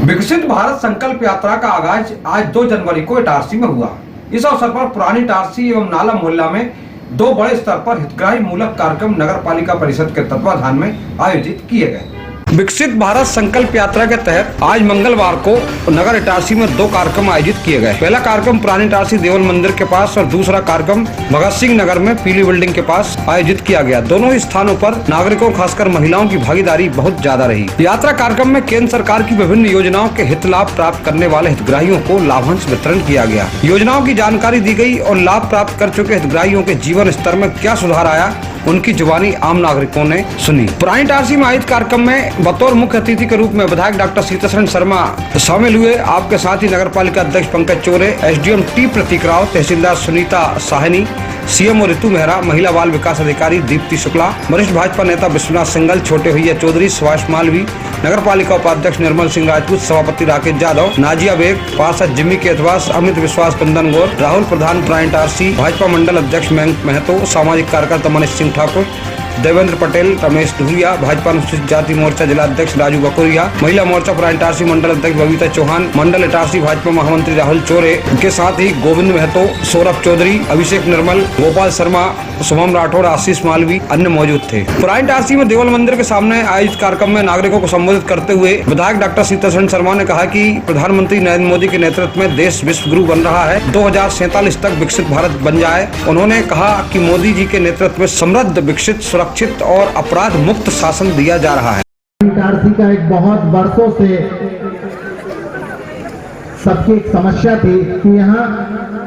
विकसित भारत संकल्प यात्रा का आगाज आज 2 जनवरी को इटारसी में हुआ। इस अवसर पर पुरानी इटारसी एवं नाला मोहल्ला में 2 बड़े स्तर पर हितग्राही मूलक कार्यक्रम नगर पालिका परिषद के तत्वाधान में आयोजित किए गए। विकसित भारत संकल्प यात्रा के तहत आज मंगलवार को नगर इटारसी में 2 कार्यक्रम आयोजित किए गए। पहला कार्यक्रम पुरानी इटारसी देवल मंदिर के पास और दूसरा कार्यक्रम भगत सिंह नगर में पीली बिल्डिंग के पास आयोजित किया गया। दोनों ही स्थानों पर नागरिकों खासकर महिलाओं की भागीदारी बहुत ज्यादा रही। यात्रा कार्यक्रम में केंद्र सरकार की विभिन्न योजनाओं के हित लाभ प्राप्त करने वाले हितग्राहियों को लाभांश वितरण किया गया। योजनाओं की जानकारी दी गई और लाभ प्राप्त कर चुके हितग्राहियों के जीवन स्तर में क्या सुधार आया, उनकी जुबानी आम नागरिकों ने सुनी। पुरानी इटारसी में आयोजित कार्यक्रम में बतौर मुख्य अतिथि के रूप में विधायक डॉक्टर सीतासरण शर्मा शामिल हुए। आपके साथ ही नगर पालिका अध्यक्ष पंकज चोरे, एसडीएम टी प्रतीक राव, तहसीलदार सुनीता साहनी, सीएमओ ऋतु मेहरा, महिला बाल विकास अधिकारी दीप्ति शुक्ला, वरिष्ठ भाजपा नेता विश्वनाथ सिंगल, छोटे भैया चौधरी, सुभाष मालवी, नगर पालिका उपाध्यक्ष निर्मल सिंह राजपूत, सभापति राकेश यादव, नाजिया बेग, पार्षद जिम्मी केतवास, अमित विश्वास, कुंदन गौर, राहुल प्रधान, पुरानी इटारसी, भाजपा मंडल अध्यक्ष मयंक महतो, सामाजिक कार्यकर्ता मनीष सिंह ठाकुर, देवेंद्र पटेल, रमेश धुरिया, भाजपा अनुसूचित जाति मोर्चा जिला अध्यक्ष राजू बकोरिया, महिला मोर्चा पुरानी इटारसी मंडल अध्यक्ष बबीता चौहान, मंडल इटारसी भाजपा महामंत्री राहुल चोरे के साथ ही गोविंद महतो, सौरभ चौधरी, अभिषेक निर्मल, गोपाल शर्मा, शुभम राठौड़, आशीष मालवी अन्य मौजूद थे। पुरानी इटारसी में देवल मंदिर के सामने आयोजित कार्यक्रम में नागरिकों को संबोधित करते हुए विधायक डॉक्टर सीतासरण शर्मा ने कहा कि प्रधानमंत्री नरेंद्र मोदी के नेतृत्व में देश विश्व गुरु बन रहा है, 2047 तक विकसित भारत बन जाए। उन्होंने कहा कि मोदी जी के नेतृत्व में समृद्ध, विकसित, सुरक्षित और अपराध मुक्त शासन दिया जा रहा है। इटारसी का एक बहुत वर्षों से सबकी एक समस्या थी कि यहाँ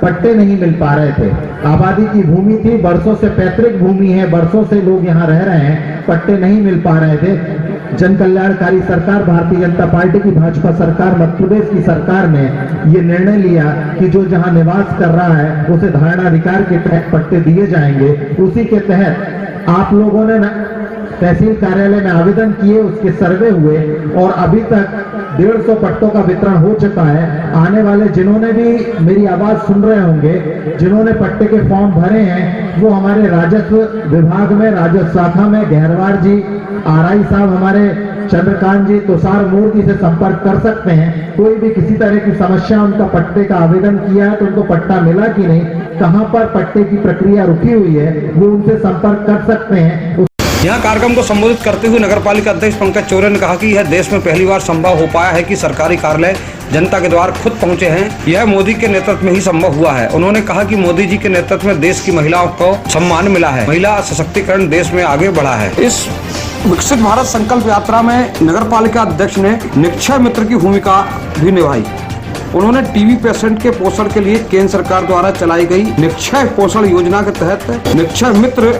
पट्टे नहीं मिल पा रहे थे। आबादी की भूमि थी, वर्षों से पैतृक भूमि है, वर्षों से लोग यहाँ रह रहे हैं, पट्टे नहीं मिल पा रहे थे। जन कल्याणकारी सरकार भारतीय जनता पार्टी की भाजपा सरकार, मध्य प्रदेश की सरकार ने ये निर्णय लिया कि जो जहाँ निवास कर रहा है उसे धारणाधिकार के तहत पट्टे दिए जाएंगे। उसी के तहत आप लोगों ने तहसील कार्यालय में आवेदन किए, उसके सर्वे हुए और अभी तक 150 पट्टों का वितरण हो चुका है। आने वाले जिन्होंने भी मेरी आवाज सुन रहे होंगे, जिन्होंने पट्टे के फॉर्म भरे हैं, वो हमारे राजस्व विभाग में, राजस्व शाखा में गहरवार जी, आरआई साहब हमारे चंद्रकांत जी, तुषार मूर्ति से संपर्क कर सकते हैं। कोई भी किसी तरह की समस्या, उनका पट्टे का आवेदन किया है तो उनको पट्टा मिला कि नहीं, कहाँ पर पट्टे की प्रक्रिया रुकी हुई है, वो उनसे संपर्क कर सकते हैं। यहाँ कार्यक्रम को संबोधित करते हुए नगर पालिका अध्यक्ष पंकज चोरे ने कहा कि यह देश में पहली बार संभव हो पाया है कि सरकारी कार्यालय जनता के द्वार खुद पहुंचे हैं। यह मोदी के नेतृत्व में ही संभव हुआ है। उन्होंने कहा कि मोदी जी के नेतृत्व में देश की महिलाओं को सम्मान मिला है, महिला सशक्तिकरण देश में आगे बढ़ा है। इस विकसित भारत संकल्प यात्रा में नगर पालिका अध्यक्ष ने निक्षय मित्र की भूमिका भी निभाई। उन्होंने टीबी पेशेंट के पोषण के लिए केंद्र सरकार द्वारा चलाई गई निक्षय पोषण योजना के तहत निक्षय मित्र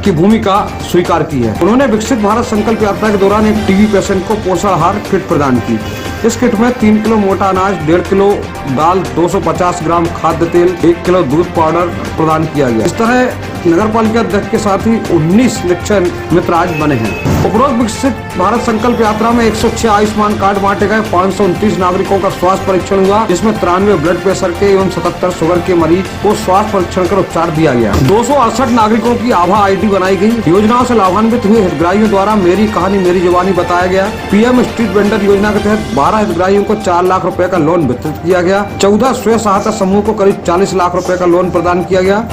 की भूमिका स्वीकार की है। उन्होंने विकसित भारत संकल्प यात्रा के दौरान एक टीबी पेशेंट को पोषण आहार किट प्रदान की। इस किट में 3 किलो मोटा अनाज, 1.5 किलो दाल, 250 ग्राम खाद्य तेल, 1 किलो दूध पाउडर प्रदान किया गया। इस तरह नगर पालिका अध्यक्ष के साथ ही 19 निक्षय मित्र आज बने हैं। उपरोक्त विकसित भारत संकल्प यात्रा में 106 आयुष्मान कार्ड बांटे गए। 529 नागरिकों का स्वास्थ्य परीक्षण हुआ, जिसमें 93 ब्लड प्रेशर के एवं 77 शुगर के मरीज को स्वास्थ्य परीक्षण कर उपचार दिया गया। 268 नागरिकों की आभा आईडी बनाई गई। योजनाओं से लाभान्वित हुए हितग्राहियों द्वारा मेरी कहानी मेरी जुबानी बताया गया। पीएम स्ट्रीट वेंडर योजना के तहत 12 हितग्राहियों को 4 लाख रुपए का लोन वितरित किया गया। 14 स्वयं सहायता समूह को करीब 40 लाख रुपए का लोन प्रदान किया गया।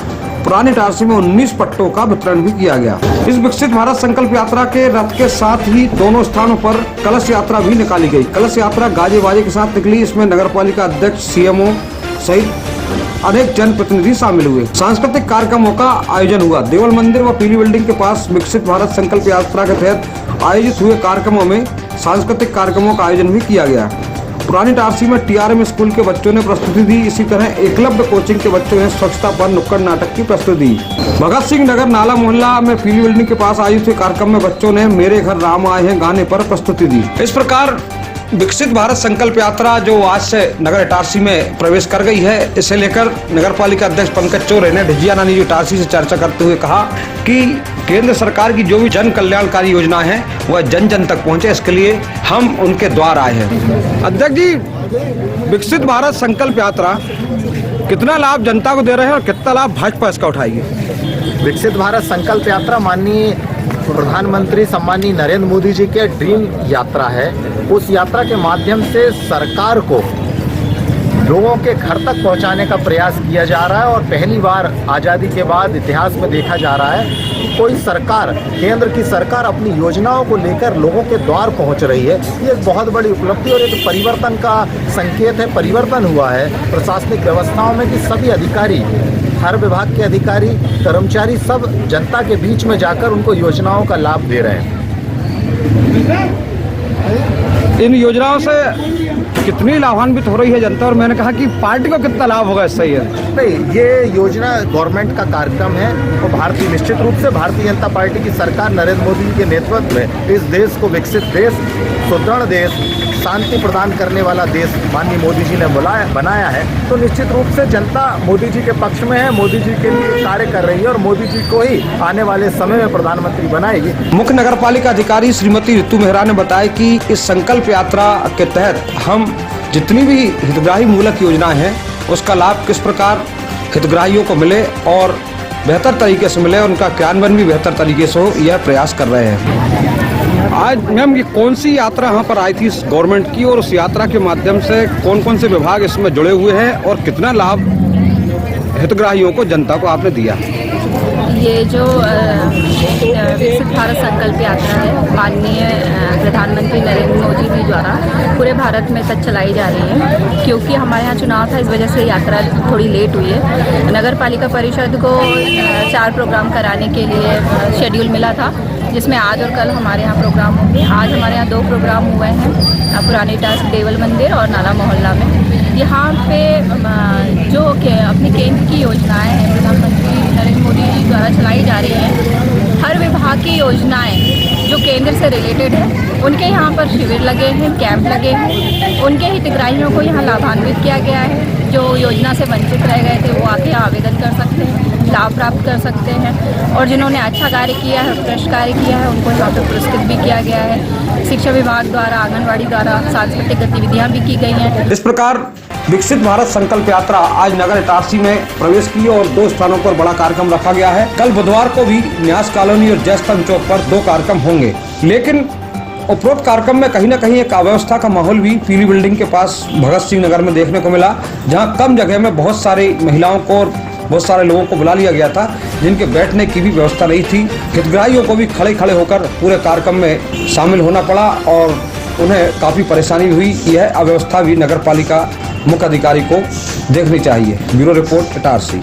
पुरानी इटारसी में 19 पट्टों का वितरण भी किया गया। इस विकसित भारत संकल्प यात्रा के रथ के साथ ही दोनों स्थानों पर कलश यात्रा भी निकाली गई। कलश यात्रा गाजे बाजे के साथ निकली। इसमें नगर पालिका अध्यक्ष, सीएमओ सहित अनेक जनप्रतिनिधि शामिल हुए। सांस्कृतिक कार्यक्रमों का आयोजन हुआ। देवल मंदिर व पीली बिल्डिंग के पास विकसित भारत संकल्प यात्रा के तहत आयोजित हुए कार्यक्रमों में सांस्कृतिक कार्यक्रमों का आयोजन भी किया गया। पुरानी इटारसी में टीआरएम स्कूल के बच्चों ने प्रस्तुति दी। इसी तरह एकलव्य कोचिंग के बच्चों ने स्वच्छता पर नुक्कड़ नाटक की प्रस्तुति दी। भगत सिंह नगर नाला मोहल्ला में पीली बिल्डिंग के पास आयोजित हुए कार्यक्रम में बच्चों ने मेरे घर राम आए हैं गाने पर प्रस्तुति दी। इस प्रकार विकसित भारत संकल्प यात्रा जो आज से नगर इटारसी में प्रवेश कर गई है, इसे लेकर नगर पालिका अध्यक्ष पंकज चोरे ने ढिजिया नानी इटारसी से चर्चा करते हुए कहा कि केंद्र सरकार की जो भी जन कल्याणकारी योजनाएं हैं वह जन जन तक पहुंचे, इसके लिए हम उनके द्वार आए हैं। अध्यक्ष जी, विकसित भारत संकल्प यात्रा कितना लाभ जनता को दे रहे हैं और कितना लाभ भाजपा इसका उठाएगी? विकसित भारत संकल्प यात्रा माननीय प्रधानमंत्री सम्मानीय नरेंद्र मोदी जी के ड्रीम यात्रा है। उस यात्रा के माध्यम से सरकार को लोगों के घर तक पहुंचाने का प्रयास किया जा रहा है और पहली बार आज़ादी के बाद इतिहास में देखा जा रहा है कि कोई सरकार, केंद्र की सरकार अपनी योजनाओं को लेकर लोगों के द्वार पहुंच रही है। ये एक बहुत बड़ी उपलब्धि और एक परिवर्तन का संकेत है। परिवर्तन हुआ है प्रशासनिक व्यवस्थाओं में कि सभी अधिकारी, हर विभाग के अधिकारी, कर्मचारी सब जनता के बीच में जाकर उनको योजनाओं का लाभ दे रहे हैं। इन योजनाओं से कितनी लाभान्वित हो रही है जनता, और मैंने कहा कि पार्टी को कितना लाभ होगा इससे? नहीं, ये योजना गवर्नमेंट का कार्यक्रम है और भारतीय, निश्चित रूप से भारतीय जनता पार्टी की सरकार नरेंद्र मोदी जी के नेतृत्व में इस देश को विकसित देश, सुदृढ़ देश, शांति प्रदान करने वाला देश माननीय मोदी जी ने बनाया है। तो निश्चित रूप से जनता मोदी जी के पक्ष में है, मोदी जी के लिए कार्य कर रही है और मोदी जी को ही आने वाले समय में प्रधानमंत्री बनाएगी। मुख्य नगर पालिका अधिकारी श्रीमती ऋतु मेहरा ने बताया कि इस संकल्प यात्रा के तहत हम जितनी भी हितग्राही मूलक योजनाएं हैं उसका लाभ किस प्रकार हितग्राहियों को मिले और बेहतर तरीके से मिले, उनका क्रियान्वयन भी बेहतर तरीके से हो, यह प्रयास कर रहे हैं। आज मैम, ये कौन सी यात्रा यहाँ पर आई थी इस गवर्नमेंट की, और उस यात्रा के माध्यम से कौन कौन से विभाग इसमें जुड़े हुए हैं और कितना लाभ हितग्राहियों को, जनता को आपने दिया? ये जो विकसित भारत संकल्प यात्रा है माननीय प्रधानमंत्री नरेंद्र मोदी जी द्वारा पूरे भारत में तक चलाई जा रही है। क्योंकि हमारे यहाँ चुनाव था, इस वजह से यात्रा थोड़ी लेट हुई है। नगर पालिका परिषद को 4 प्रोग्राम कराने के लिए शेड्यूल मिला था, जिसमें आज और कल हमारे यहाँ प्रोग्राम होंगे। आज हमारे यहाँ 2 प्रोग्राम हुए हैं, पुरानी टास्क देवल मंदिर और नाला मोहल्ला में। यहाँ पे जो अपनी केंद्र की योजनाएं हैं, प्रधानमंत्री नरेंद्र मोदी जी द्वारा चलाई जा रही हैं, हर विभाग की योजनाएं जो केंद्र से रिलेटेड है, उनके यहाँ पर शिविर लगे हैं, कैंप लगे हैं। उनके हितग्राहियों को यहाँ लाभान्वित किया गया है। जो योजना से वंचित रह गए थे वो आके आवेदन कर सकते हैं, लाभ प्राप्त कर सकते हैं। और जिन्होंने अच्छा कार्य किया है, उत्कृष्ट कार्य किया है, उनको यहाँ पर पुरस्कृत भी किया गया है। शिक्षा विभाग द्वारा, आंगनबाड़ी द्वारा सांस्कृतिक गतिविधियाँ भी की गई हैं। इस प्रकार विकसित भारत संकल्प यात्रा आज नगर इटारसी में प्रवेश की और 2 स्थानों पर बड़ा कार्यक्रम रखा गया है। कल बुधवार को भी न्यास कॉलोनी और जयस्तंभ चौक पर 2 कार्यक्रम होंगे। लेकिन उपरोक्त कार्यक्रम में कहीं न कहीं एक अव्यवस्था का माहौल भी पीली बिल्डिंग के पास भगत सिंह नगर में देखने को मिला, जहां कम जगह में बहुत सारी महिलाओं को और बहुत सारे लोगों को बुला लिया गया था, जिनके बैठने की भी व्यवस्था नहीं थी। हितग्राहियों को भी खड़े खड़े होकर पूरे कार्यक्रम में शामिल होना पड़ा और उन्हें काफी परेशानी हुई। यह अव्यवस्था भी नगर पालिका मुख्य अधिकारी को देखनी चाहिए। Bureau report Itarsi.